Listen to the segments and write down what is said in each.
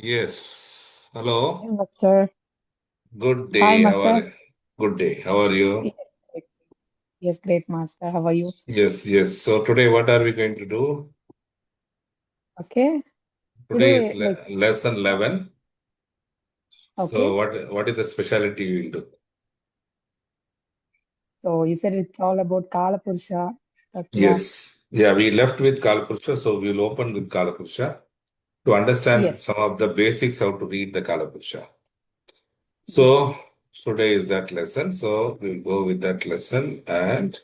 Yes. Hi, Hello. Master. Good Hi, day. How are Master. you? Good day. How are you? Yes, great. Yes, great, Master. How are you? Yes, yes. So today, what are we going to do? Okay. Today is Today, like, lesson 11. So okay. what is the specialty we will do? So you said it's all about Kala Purusha. Tattva. Yes. Yeah, we left with Kalapurusha, so we will open with Kalapurusha to understand Yes. some of the basics how to read the Kalapurusha. Yes. So today is that lesson. So we'll go with that lesson and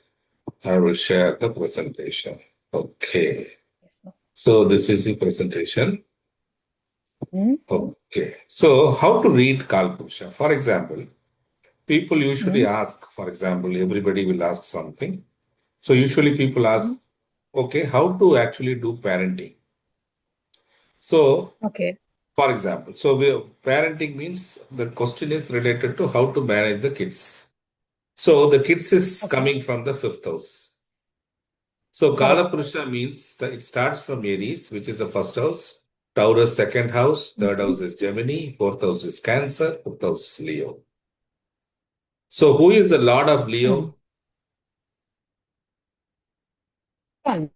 I will share the presentation. Okay. Yes, Master. So this is the presentation. Hmm? Okay. So how to read Kalpurusha? For example, people usually Hmm? ask, for example, everybody will ask something. So usually people Hmm? ask, okay, how to actually do parenting? So Okay. for example, parenting means the question is related to how to manage the kids. So the kids is Okay. coming from the fifth house. So Kala Correct. Purusha means it starts from Aries, which is the first house, Taurus second house, third Hmm? house is Gemini, fourth house is Cancer, fifth house is Leo. So who is the Lord of Hmm. Leo? Fun.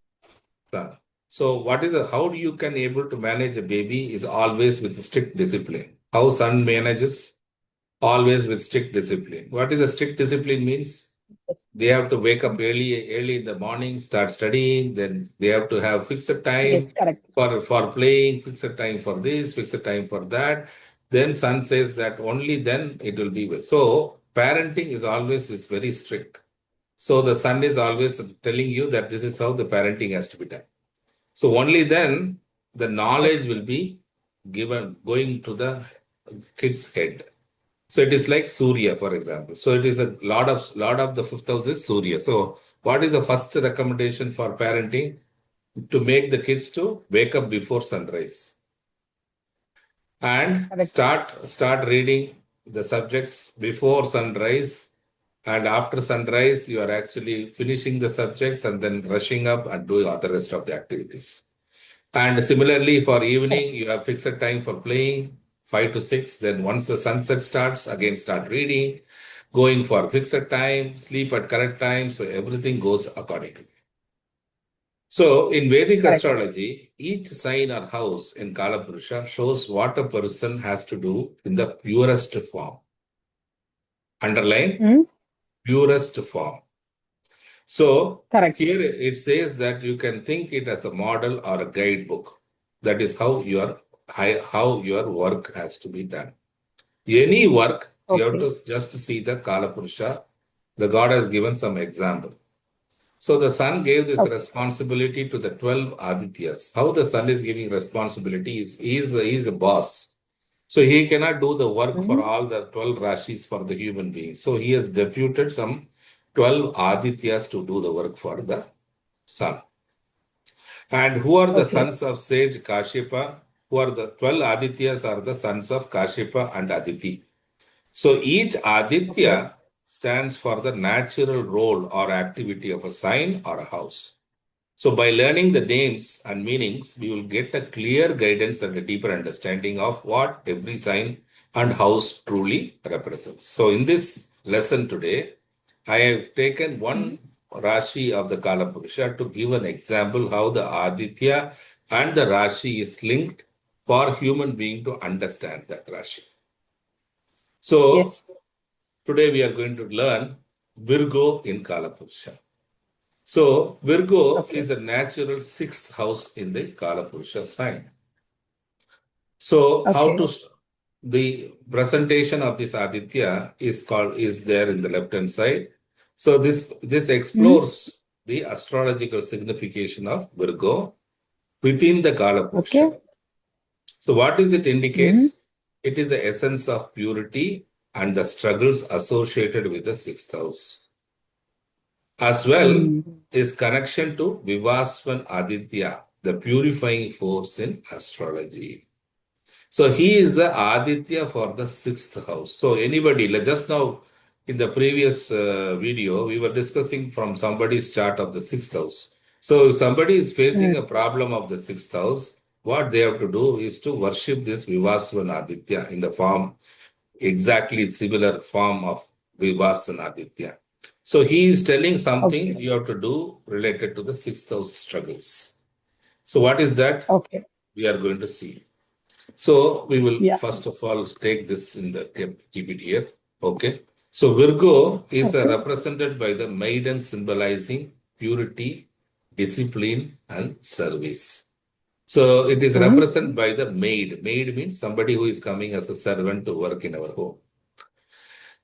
Sun. So what is the how you can able to manage a baby is always with strict discipline. How Sun manages? Always with strict discipline. What is the strict discipline means? Yes. They have to wake up early in the morning, start studying. Then they have to have fixed Yes, time correct. for playing, fixed time for this, fixed time for that. Then son says that only then it will be well. So parenting is very strict. So the son is always telling you that this is how the parenting has to be done. So only then the knowledge Okay. will be given going to the kid's head. So it is like Surya, for example. So it is a lot of the fifth house is Surya. So what is the first recommendation for parenting? To make the kids to wake up before sunrise and Correct. start reading the subjects before sunrise. And after sunrise, you are actually finishing the subjects and then rushing up and doing all the rest of the activities. And similarly, for Correct. evening, you have fixed time for playing, 5 to 6. Then once the sunset starts, again start reading, going for fixed time, sleep at correct time. So everything goes accordingly. So in Vedic Correct. astrology, each sign or house in Kalapurusha shows what a person has to do in the purest form. Underline Hmm? purest form. So Correct. here it says that you can think it as a model or a guidebook. That is how your work has to be done. Any work, you have Okay. to just see the Kalapurusha. The God has given some example. So the sun gave this Okay. responsibility to the 12 Adityas. How the sun is giving responsibility is he is a boss. So he cannot do the work Hmm? for all the 12 Rashis for the human beings. So he has deputed some 12 Adityas to do the work for the sun. And who are the Okay. sons of sage Kashyapa? Who are the 12 Adityas are the sons of Kashyapa and Aditi. So each Okay. Aditya stands for the natural role or activity of a sign or a house. So by learning the names and meanings, we will get a clear guidance and a deeper understanding of what every sign and house truly represents. So in this lesson today, I have taken Hmm? one Rashi of the Kala Purusha to give an example how the Aditya and the Rashi is linked for human being to understand that Rashi. So Yes. today we are going to learn Virgo in Kala Purusha. So Virgo Okay. is a natural sixth house in the Kalapurusha sign. So Okay. the presentation of this Aditya is there in the left hand side. So this Hmm? explores the astrological signification of Virgo within the Okay. Kalapurusha. So what is it Hmm? indicates? It is the essence of purity and the struggles associated with the sixth house. As well Hmm. is connection to Vivaswan Aditya, the purifying force in astrology. So he is the Aditya for the sixth house. So anybody, like just now in the previous video, we were discussing from somebody's chart of the sixth house. So if somebody is facing Hmm. a problem of the sixth house, what they have to do is to worship this Vivasvan Aditya in the form, exactly similar form of Vivasvan Aditya. So he is telling something Okay. you have to do related to the sixth house struggles. So what is that? Okay. We are going to see. So we will Yeah. first of all take this in the keep it here. Okay. So Virgo is Okay. represented by the maiden symbolizing purity, discipline, and service. So it is Hmm. represented by the maid. Maid means somebody who is coming as a servant to work in our home.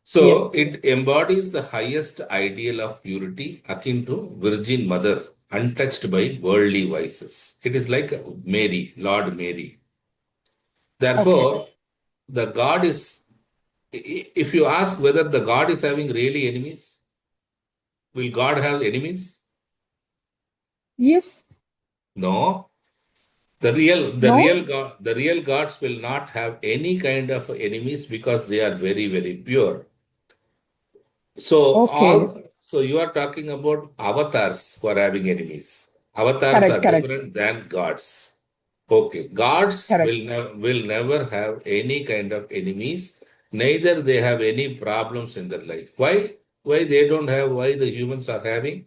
So Yes. it embodies the highest ideal of purity akin to Virgin Mother, untouched by worldly vices. It is like Mary, Lord Mary. Okay. Therefore, the God is, if you ask whether the God is having really enemies, will God have enemies? Yes. No. The real No. God, the real gods will not have any kind of enemies because they are very, very pure. Okay. So you are talking about avatars who are having enemies. Avatars Correct. are Correct. different than gods. Okay, gods Correct. will never have any kind of enemies. Neither they have any problems in their life. Why? Why they don't have? Why the humans are having?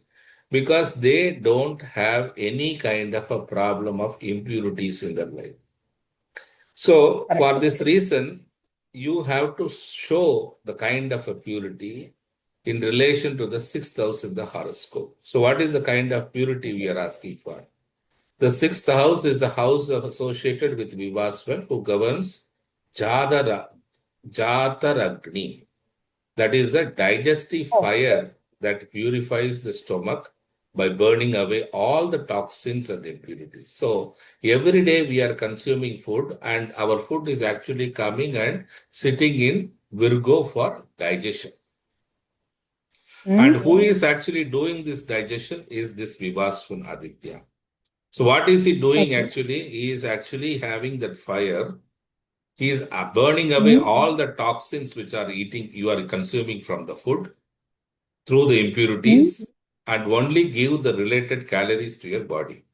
Because they don't have any kind of a problem of impurities in their life. So for Correct. this reason, you have to show the kind of a purity in relation to the sixth house in the horoscope. So what is the kind of purity we are asking for? The sixth house is the house of associated with Vivaswan who governs Jadara, Jataragni. That is the digestive Oh. fire that purifies the stomach by burning away all the toxins and impurities. So every day we are consuming food and our food is actually coming and sitting in Virgo for digestion. Hmm. And who is actually doing this digestion is this Vivaswan Aditya. So what is he doing Okay. actually? He is actually having that fire. He is burning away Hmm. all the toxins which are eating, you are consuming from the food through the Hmm. impurities and only give the related calories to your body.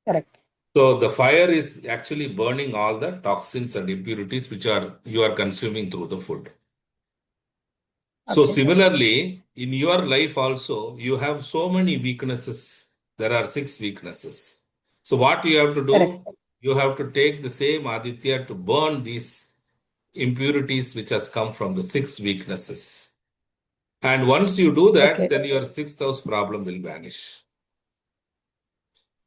Correct. So the fire is actually burning all the toxins and impurities which are you are consuming through the food. So Okay. similarly, in your life also, you have so many weaknesses. There are six weaknesses. So what you have to Correct. do? You have to take the same Aditya to burn these impurities which has come from the six weaknesses. And once you do that, Okay. then your sixth house problem will vanish.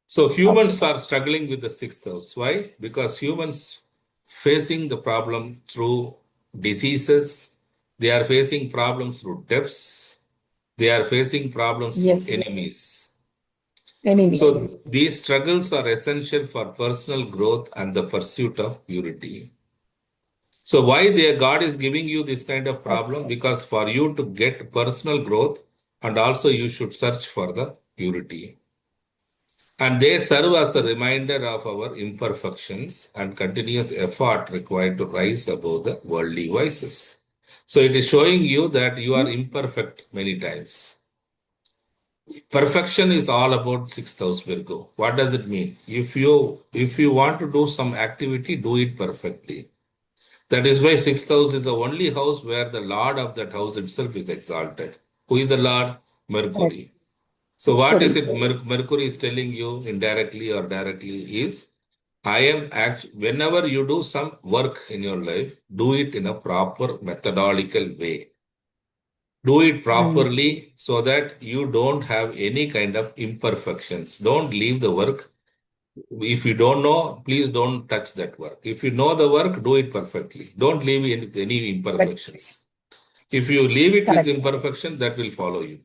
So Okay. humans are struggling with the sixth house. Why? Because humans facing the problem through diseases, they are facing problems through debts, they are facing problems through Yes. enemies. Enemy. So these struggles are essential for personal growth and the pursuit of purity. So why their God is giving you this kind of Okay. problem? Because for you to get personal growth and also you should search for the purity. And they serve as a reminder of our imperfections and continuous effort required to rise above the worldly vices. So it is showing you that you are Hmm. imperfect many times. Perfection is all about sixth house Virgo. What does it mean? If you want to do some activity, do it perfectly. That is why sixth house is the only house where the Lord of that house itself is exalted. Who is the Lord? Correct. Mercury. So what is Mercury. it Mercury is telling you indirectly or directly is whenever you do some work in your life, do it in a proper methodological way. Do it Hmm. properly so that you don't have any kind of imperfections. Don't leave the work. If you don't know, please don't touch that work. If you know the work, do it perfectly. Don't leave any Correct. imperfections. If you leave it with Correct. imperfection, that will follow you.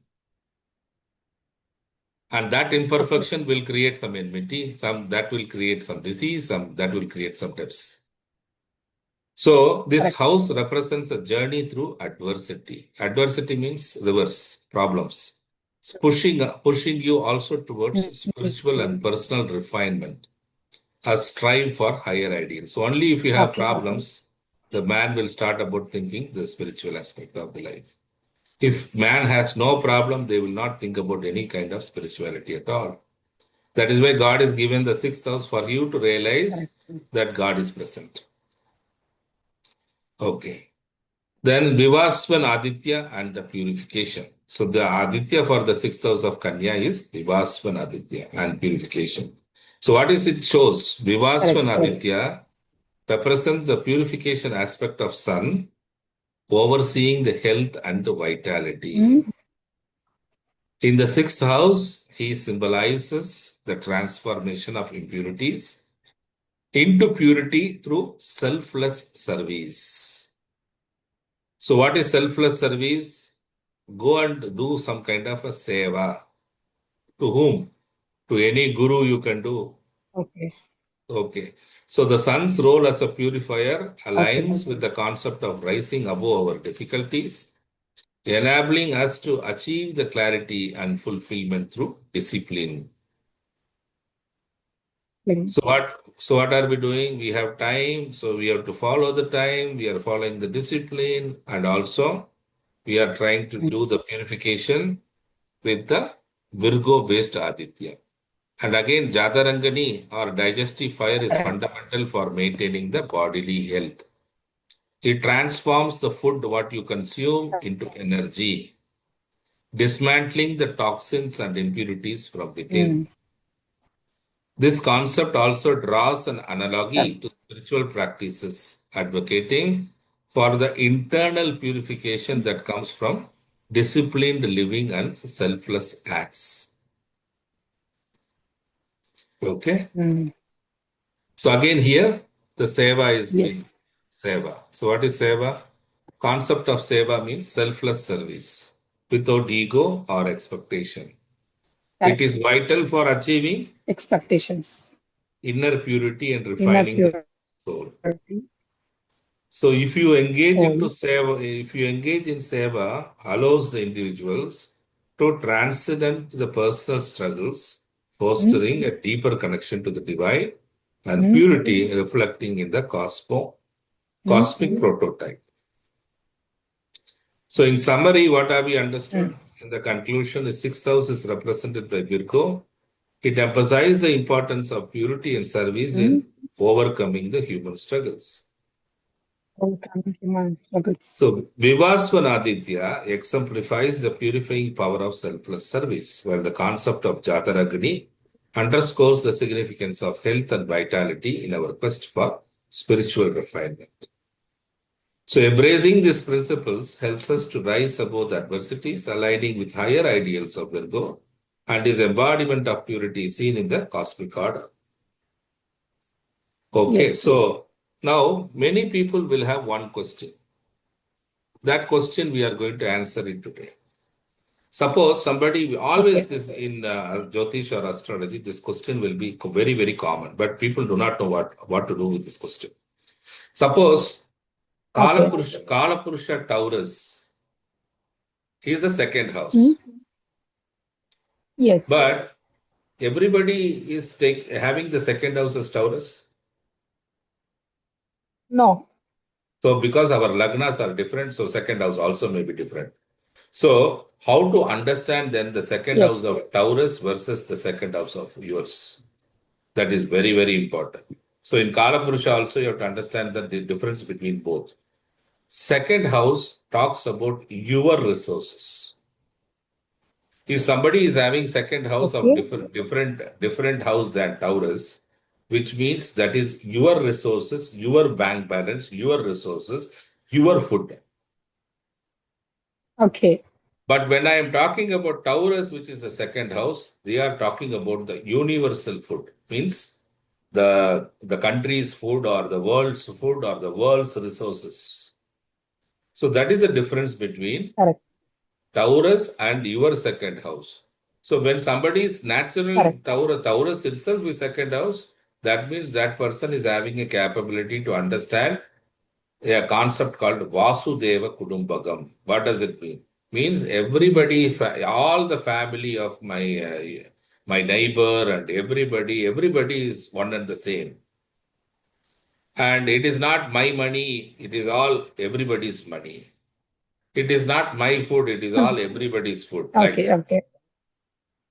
And that Okay. imperfection will create some enmity, some that will create some disease, some that will create some debts. So this Correct. house represents a journey through adversity. Adversity means reverse problems. It's pushing you also towards spiritual and personal refinement, a strive for higher ideals. So only if you have Okay. problems, the man will start about thinking the spiritual aspect of the life. If man has no problem, they will not think about any kind of spirituality at all. That is why God is given the sixth house for you to realize Correct. that God is present. Okay. Then Vivaswan Aditya and the purification. So the Aditya for the sixth house of Kanya is Vivaswan Aditya and purification. So what is it shows? Vivaswan Correct. Aditya represents the purification aspect of sun overseeing the health and the vitality. Mm, In the sixth house, he symbolizes the transformation of impurities into purity through selfless service. So what is selfless service? Go and do some kind of a seva. To whom? To any guru you can do. okay. Okay. So the sun's role as a purifier Okay. aligns with the concept of rising above our difficulties, enabling us to achieve the clarity and fulfillment through discipline. Clean. So what are we doing? We have time, so we have to follow the time, we are following the discipline, and also we are trying to Mm, do the purification with the Virgo based Aditya. And again, Jatarangani or digestive fire is correct. fundamental for maintaining the bodily health. It transforms the food what you consume into energy, dismantling the toxins and impurities from within. Mm, This concept also draws an analogy correct. to spiritual practices, advocating for the internal purification that comes from disciplined living and selfless acts. Okay. Mm, So again here the seva is been yes. seva. So what is seva? Concept of seva means selfless service without ego or expectation. It Correct. is vital for achieving Expectations. inner purity and Inner refining the purity. soul. So Soul. if you engage in seva, allows the individuals to transcend the personal struggles, Mm, fostering a deeper connection to the divine and mm, purity reflecting in the mm, cosmic prototype. So in summary, what have we understood? mm, In the conclusion, the sixth house is represented by Virgo. It emphasizes the importance of purity and service mm. in overcoming the human struggles. Overcoming human struggles. So, Vivasvanaditya exemplifies the purifying power of selfless service, where the concept of Jataragni underscores the significance of health and vitality in our quest for spiritual refinement. So, embracing these principles helps us to rise above the adversities, aligning with higher ideals of Virgo and his embodiment of purity seen in the cosmic order. Okay, Yes. so now many people will have one question. That question we are going to answer it today. Suppose somebody, always Okay. this in Jyotish or astrology, this question will be very, very common, but people do not know what to do with this question. Suppose Okay. Kala Purusha Taurus is the second Mm, house, yes. but everybody is having the second house as Taurus. No. So because our lagnas are different, so second house also may be different. So how to understand then the second house Yes. of Taurus versus the second house of yours? That is very, very important. So in Kala Purusha also you have to understand the difference between both. Second house talks about your resources. If somebody is having second house of Okay. different house than Taurus, which means that is your resources, your bank balance, your resources, your food. Okay. But when I am talking about Taurus, which is the second house, they are talking about the universal food. Means the country's food or the world's food or the world's resources. So that is the difference between Correct. Taurus and your second house. So when somebody is natural Correct. Taurus itself is second house, that means that person is having a capability to understand a concept called Vasudeva Kudumbagam. What does it mean? Means everybody, all the family of my neighbor and everybody is one and the same. And it is not my money, it is all everybody's money. It is not my food, it is all everybody's food, like Okay. that. Okay.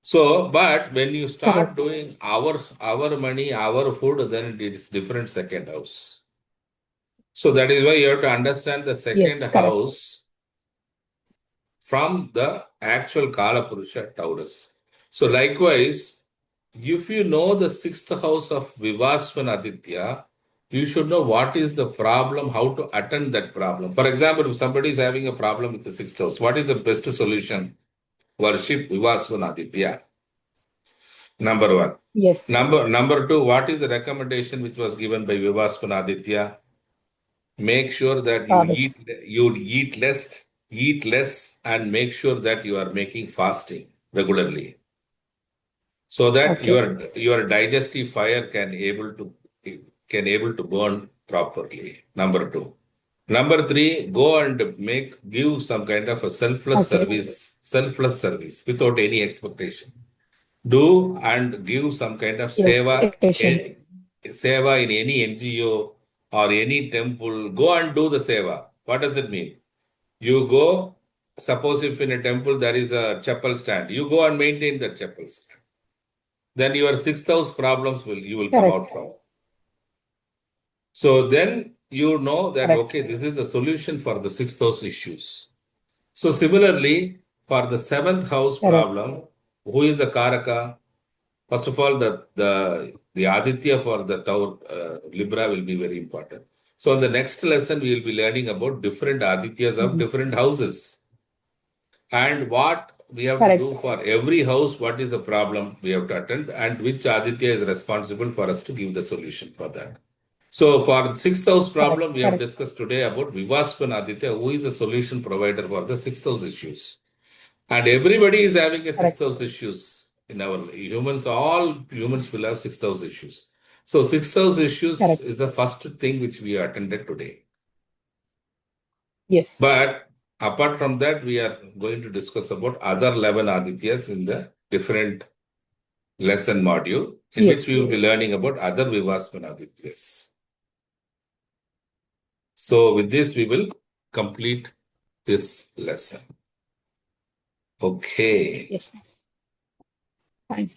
So, but when you start Correct. doing our money, our food, then it is different second house. So that is why you have to understand the second Yes, correct. house from the actual Kala Purusha Taurus. So likewise, if you know the sixth house of Vivasvan Aditya, you should know what is the problem, how to attend that problem. For example, if somebody is having a problem with the sixth house, what is the best solution? Worship Vivasvan Aditya. Number one. Yes, Number two, what is the recommendation which was given by Vivasvan Aditya? Make sure that Taurus. you eat less, and make sure that you are making fasting regularly, so that Okay, your digestive fire can able to burn properly. Number two. Number three, go and give some kind of a okay. selfless service without any expectation. Do and give some kind of Yes, patience. seva in any NGO or any temple. Go and do the seva. What does it mean? You go, suppose if in a temple there is a chapel stand, you go and maintain that chapel stand. Then your sixth house problems you will come out Correct, from. So then you know that correct, okay, this is a solution for the sixth house issues. So similarly, for the seventh house correct. problem, who is the Karaka? First of all, the Aditya for the Taur Libra will be very important. So in the next lesson, we will be learning about different Adityas of Mhm. different houses, and what we have to do Correct, for every house, what is the problem we have to attend, and which Aditya is responsible for us to give the solution for that. So for sixth house correct, problem, we have correct, discussed today about Vivasvan Aditya, who is the solution provider for the sixth house issues. And everybody is having a sixth correct. house issues in our humans. All humans will have sixth house issues. So sixth house issues Correct. is the first thing which we attended today. Yes. But apart from that, we are going to discuss about other 11 Adityas in the different lesson module, in which Yes. we will be learning about other Vivasvan Adityas. So with this, we will complete this lesson. Okay. Yes. Thank you.